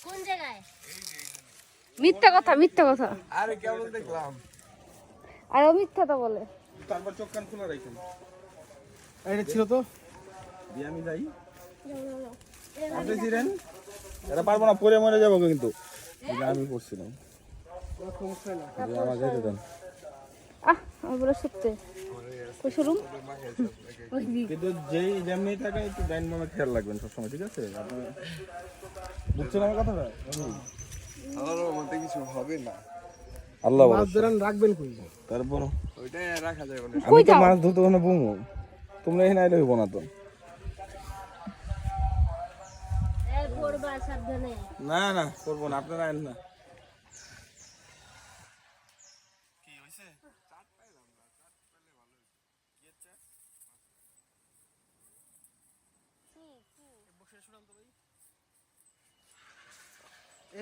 কোন জায়গায়? মিথ্যা কথা, মিথ্যা কথা। আরে কেবল দেখলাম। আর ও মিথ্যা তো বলে। তারপর চোখ কান খোলা রাখেন। এটা ছিল তো দিয়ে আমি যাই। আপনি ছিলেন? এটা পারবো না, পরে মরে যাবো কিন্তু। আমি পড়ছিলাম। আমার যেতে দেন। আমার বলে সত্যি। শুরুম। কিন্তু যেই যেমনি থাকে একটু ডাইন বামে খেয়াল রাখবেন সবসময়, ঠিক আছে? আপনি বুঝছেন আমার কথাটা? আমার মতে কিছু হবে না। আল্লাহ মাছ ধরেন রাখবেন কই? তারপর ওইটাই রাখা যাবে না। আমি তো মাছ ধরতে ওখানে বুমু, তোমরা এখানে আইলে হইব না তো। না না করবো না, আপনারা আইন না।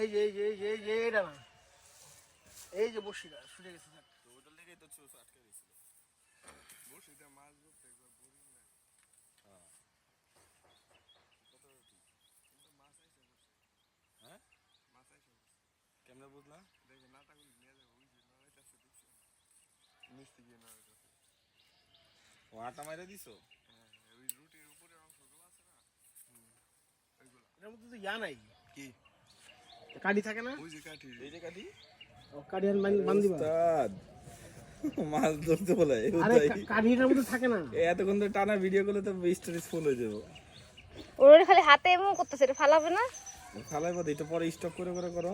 এই যে এই যে এই যে এই যে এটা না, এই যে বসিটা ছুটে গেছে। কেমনে বুঝলা? ও আটা মাইরা দিছো? এটার মধ্যে তো ইয়া নাই কি কাঠি থাকে না? ওই যে কাঠি, এই যে কাঠি। ও কাঠি আর বান্ধিবা। উস্তাদ মাছ ধরতে বলে আরে কাঠিটার মধ্যে থাকে না। এতক্ষণ তো টানা ভিডিও করলে তো স্টোরেজ ফুল হয়ে যাবে। ওর খালি হাতে এমন করতেছে, এটা ফালাবে না। ফালাই বাদ এটা পরে স্টক করে করে করো।